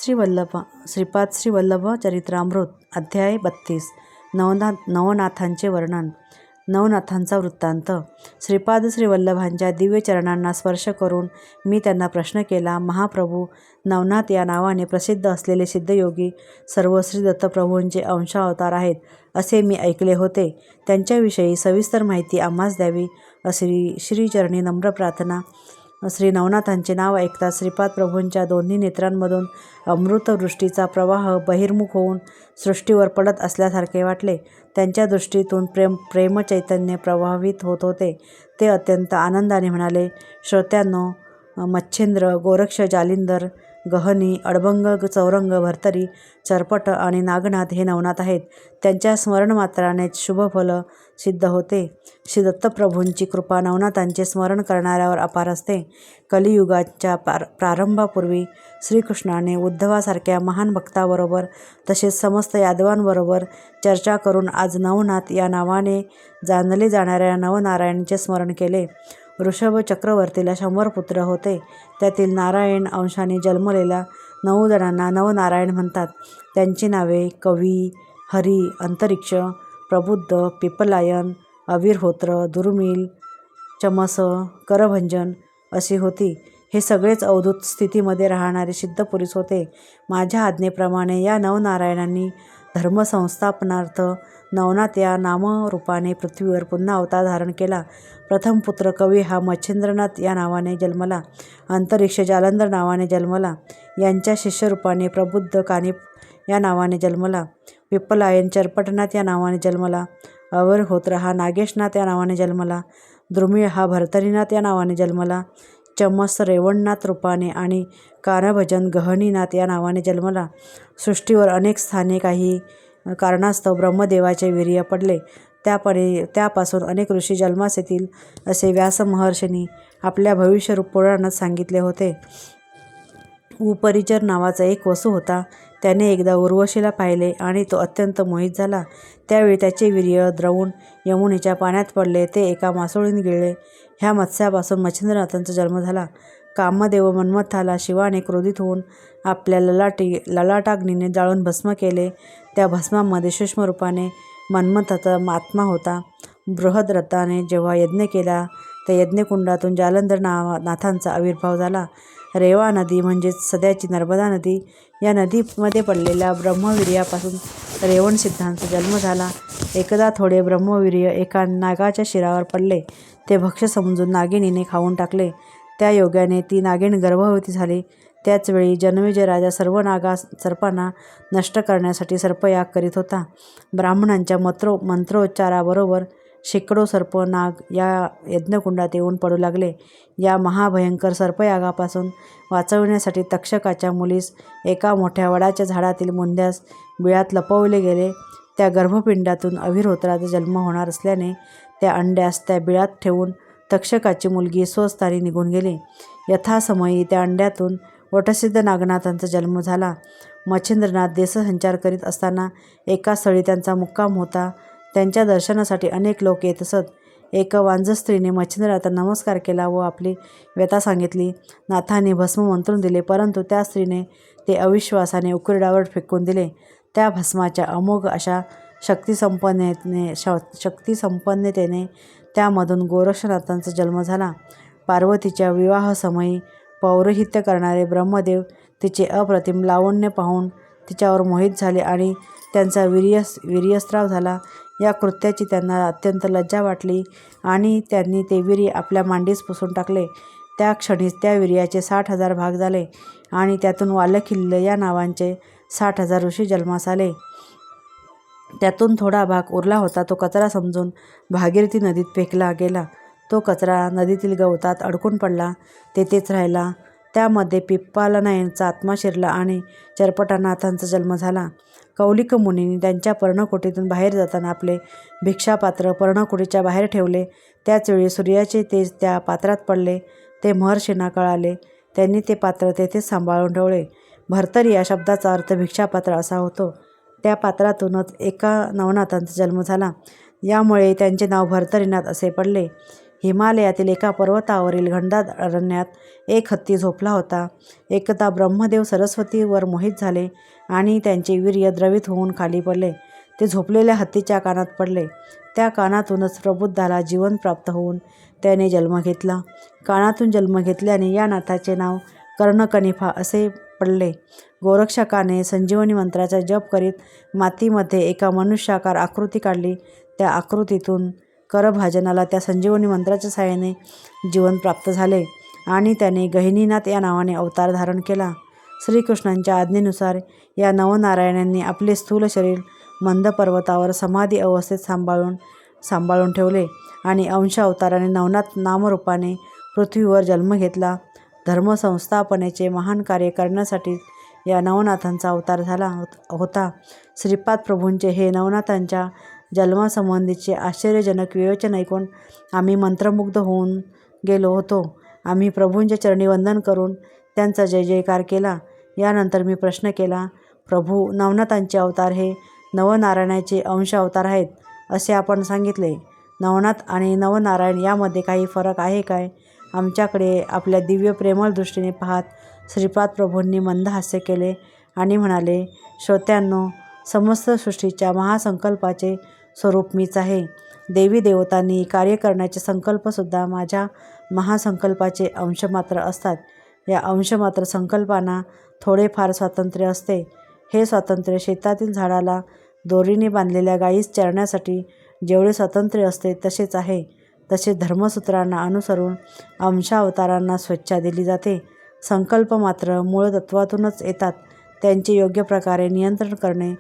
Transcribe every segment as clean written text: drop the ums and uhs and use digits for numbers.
श्रीपाद श्री वल्लभ चरित्रामृत अध्याय 32 नवनाथांचे वर्णन. नवनाथांचा वृत्तांत. श्रीपाद श्री वल्लभांच्या दिव्य चरणांना स्पर्श करून मी त्यांना प्रश्न केला. महाप्रभू, नवनाथ या नावाने प्रसिद्ध असलेले सिद्धयोगी सर्व श्री दत्तप्रभूंचे अंशावतार आहेत असे मी ऐकले होते. त्यांच्याविषयी सविस्तर माहिती आम्हास द्यावी अशी श्रीचरणी नम्र प्रार्थना. श्री नवनाथांचे नाव ऐकताच श्रीपाद प्रभूंच्या दोन्ही नेत्रांमधून अमृतवृष्टीचा प्रवाह बहिर्मुख होऊन सृष्टीवर पडत असल्यासारखे वाटले. त्यांच्या दृष्टीतून प्रेमचैतन्य प्रवाहित होत होते. ते अत्यंत आनंदाने म्हणाले, श्रोत्यांनो, मच्छिंद्र, गोरक्ष, जालिंदर, गहनी, अडभंग, चौरंग, भर्तरी, चरपट आणि नागनाथ हे नवनाथ आहेत. त्यांच्या स्मरणमात्रानेच शुभफल सिद्ध होते. श्री दत्तप्रभूंची कृपा नवनाथांचे स्मरण करणाऱ्यावर अपार असते. कलियुगाच्या प्रारंभापूर्वी श्रीकृष्णाने उद्धवासारख्या महान भक्ताबरोबर तसेच समस्त यादवांबरोबर चर्चा करून आज नवनाथ या नावाने जाणले जाणाऱ्या नवनारायणांचे स्मरण केले. ऋषभ चक्रवर्तीला 100 पुत्र होते. त्यातील नारायण अंशाने जन्मलेल्या 9 जणांना नवनारायण म्हणतात. त्यांची नावे कवी, हरी, अंतरिक्ष, प्रबुद्ध, पिपलायन, अविर्होत्र, दुर्मिल, चमस, करभंजन अशी होती. हे सगळेच अवधूत स्थितीमध्ये राहणारे सिद्धपुरुष होते. माझ्या आज्ञेप्रमाणे या नवनारायणांनी धर्मसंस्थापनार्थ नवनाथ या नामरूपाने पृथ्वीवर पुन्हा अवतार धारण केला. प्रथम पुत्र कवी हा मच्छिंद्रनाथ या नावाने जन्मला. अंतरिक्ष जालंधर नावाने जन्मला. यांच्या शिष्यरूपाने प्रबुद्ध कानिप या नावाने जन्मला. पिप्पलायन चरपटनाथ या नावाने जन्मला. अविर्होत्र हा नागेशनाथ या नावाने जन्मला. द्रुमिळ हा भर्तरीनाथ या नावाने जन्मला. चमस रेवणनाथ रूपाने आणि कारभजन गहनीनाथ या नावाने जन्मला. सृष्टीवर अनेक स्थाने काही कारणास्तव ब्रह्मदेवाचे वीर्य पडले. त्यापासून अनेक ऋषी जन्मास येतील असे व्यास महर्षींनी आपल्या भविष्यरूप पुराणात सांगितले होते. उपरिचर नावाचा एक वसू होता. त्याने एकदा उर्वशीला पाहिले आणि तो अत्यंत मोहित झाला. त्यावेळी त्याचे वीर्य द्रवून यमुनेच्या पाण्यात पडले. ते एका मासोळीने गिळले. ह्या मत्स्यापासून मच्छिंद्रनाथांचा जन्म झाला. कामदेव मन्मथाला शिवाने क्रोधित होऊन आपल्या ललाटाग्नीने जाळून भस्म केले. त्या भस्मामध्ये सूक्ष्म रूपाने मन्मथाचा आत्मा होता. बृहद्रथाने जेव्हा यज्ञ केला त्या यज्ञकुंडातून जालंधर नाथांचा आविर्भाव झाला. रेवा नदी म्हणजेच सध्याची नर्मदा नदी या नदीमध्ये पडलेल्या ब्रह्मवीर्यापासून रेवणसिद्धांचा जन्म झाला. एकदा थोडे ब्रह्मवीर्य एका नागाच्या शिरावर पडले. ते भक्ष्य समजून नागिनीने खाऊन टाकले. त्या योगाने ती नागिन गर्भवती झाली. त्याचवेळी जनमेजय राजा सर्व सर्पांना नष्ट करण्यासाठी सर्पयाग करीत होता. ब्राह्मणांच्या मंत्रोच्चाराबरोबर शेकडो सर्प नाग या यज्ञकुंडात येऊन पडू लागले. या महाभयंकर सर्पयागापासून वाचविण्यासाठी तक्षकाच्या मुलीस एका मोठ्या वडाच्या झाडातील मुंद्यास बिळात लपवले गेले. त्या गर्भपिंडातून अविर्होत्राचा जन्म होणार असल्याने त्या अंड्यास त्या बिळात ठेवून तक्षकाची मुलगी स्वस्थानी निघून गेली. यथासमयी त्या अंड्यातून वटसिद्ध नागनाथांचा जन्म झाला. मच्छिंद्रनाथ देशसंचार करीत असताना एका स्थळी त्यांचा मुक्काम होता. त्यांच्या दर्शनासाठी अनेक लोक येत असत. एका वांझ स्त्रीने मच्छिंद्रनाथांना नमस्कार केला व आपली व्यथा सांगितली. नाथांनी भस्म मंत्रून दिले, परंतु त्या स्त्रीने ते अविश्वासाने उकिरड्यावर फेकून दिले. त्या भस्माच्या अमोघ अशा शक्तिसंपन्नतेने त्यामधून गोरक्षनाथांचा जन्म झाला. पार्वतीच्या विवाहसमयी पौरोहित्य करणारे ब्रह्मदेव तिचे अप्रतिम लावण्य पाहून तिच्यावर मोहित झाले आणि त्यांचा वीर्यस्राव झाला. या कृत्याची त्यांना अत्यंत लज्जा वाटली आणि त्यांनी ते वीर्य आपल्या मांडीस पुसून टाकले. त्या क्षणीच त्या वीर्याचे 60,000 भाग झाले आणि त्यातून वालखिल्य या नावांचे 60,000 ऋषी जन्मास आले. त्यातून थोडा भाग उरला होता. तो कचरा समजून भागीरथी नदीत फेकला गेला. तो कचरा नदीतील गवतात अडकून पडला. तेथेच राहिला. त्यामध्ये पिप्पालनायनाचा आत्मा शिरला आणि चरपटनाथांचा जन्म झाला. कौलिक मुनींनी त्यांच्या पर्णकुटीतून बाहेर जाताना आपले भिक्षापात्र पर्णकुटीच्या बाहेर ठेवले. त्याचवेळी सूर्याचे तेज त्या पात्रात पडले. ते महर्षींना कळाले. त्यांनी ते पात्र तेथेच सांभाळून ठेवले. भर्तरी या शब्दाचा अर्थ भिक्षापात्र असा होतो. त्या पात्रातूनच एका नवनाथांचा जन्म झाला. यामुळे त्यांचे नाव भर्तरीनाथ असे पडले. हिमालयातील एका पर्वतावरील घनदाट अरण्यात एक हत्ती झोपला होता. एकदा ब्रह्मदेव सरस्वतीवर मोहित झाले आणि त्यांचे वीर्य द्रवित होऊन खाली पडले. ते झोपलेल्या हत्तीच्या कानात पडले. त्या कानातूनच प्रबुद्धाला जीवन प्राप्त होऊन त्याने जन्म घेतला. कानातून जन्म घेतल्याने या नाथाचे नाव कर्णकनिफा असे पडले. गोरक्षकाने संजीवनी मंत्राचा जप करीत मातीमध्ये एका मनुष्याकार आकृती काढली. त्या आकृतीतून करभाजनाला त्या संजीवनी मंत्राच्या साहाय्याने जीवन प्राप्त झाले आणि त्याने गहिनीनाथ या नावाने अवतार धारण केला. श्रीकृष्णांच्या आज्ञेनुसार या नवनारायणांनी आपले स्थूल शरीर मंद पर्वतावर समाधी अवस्थेत सांभाळून ठेवले आणि अंश अवताराने नवनाथ नामरूपाने पृथ्वीवर जन्म घेतला. धर्मसंस्थापनेचे महान कार्य करण्यासाठी या नवनाथांचा अवतार झाला होता. श्रीपाद प्रभूंचे हे नवनाथांच्या जन्मासंबंधीचे आश्चर्यजनक विवेचन ऐकून आम्ही मंत्रमुग्ध होऊन गेलो होतो. आम्ही प्रभूंच्या चरणी वंदन करून त्यांचा जय जयकार केला. यानंतर मी प्रश्न केला, प्रभू, नवनाथांचे अवतार हे नवनारायणाचे अंश अवतार आहेत असे आपण सांगितले. नवनाथ आणि नवनारायण यामध्ये काही फरक आहे काय? आमच्याकडे आपल्या दिव्य प्रेमळ दृष्टीने पाहत श्रीपाद प्रभूंनी मंद हास्य केले आणि म्हणाले, श्रोत्यांनो, समस्त सृष्टीच्या महासंकल्पाचे स्वरूप मीच आहे. देवी देवतांनी कार्य करण्याचे संकल्पसुद्धा माझ्या महासंकल्पाचे अंशमात्र असतात. या अंशमात्र संकल्पांना थोडेफार स्वातंत्र्य असते. हे स्वातंत्र्य शेतातील झाडाला दोरीने बांधलेल्या गायीस चरण्यासाठी जेवढे स्वातंत्र्य असते तसेच आहे. तसेच धर्मसूत्रांना अनुसरून अंशावतारांना स्वेच्छा दिली जाते. संकल्प मात्र मूळ तत्वातूनच येतात. त्यांचे योग्य प्रकारे नियंत्रण करणे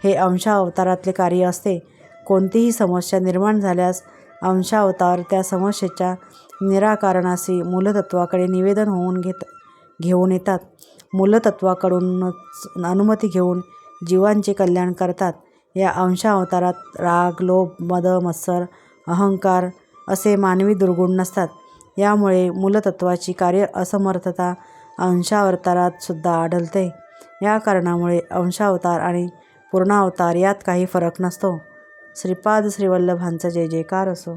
हे अंशावतारातले कार्य असते. कोणतीही समस्या निर्माण झाल्यास अंशावतार त्या समस्येच्या निराकारणाशी मूलतत्वाकडे निवेदन घेऊन येतात. मूलतत्वाकडूनच अनुमती घेऊन जीवांचे कल्याण करतात. या अंशावतारात राग, लोभ, मद, मत्सर, अहंकार असे मानवी दुर्गुण नसतात. यामुळे मूलतत्वाची कार्य असमर्थता अंशावतारात सुद्धा आढळते. या कारणामुळे अंशावतार आणि पूर्णावतार यात काही फरक नसतो. श्रीपाद श्रीवल्लभांचा जय जयकार असो.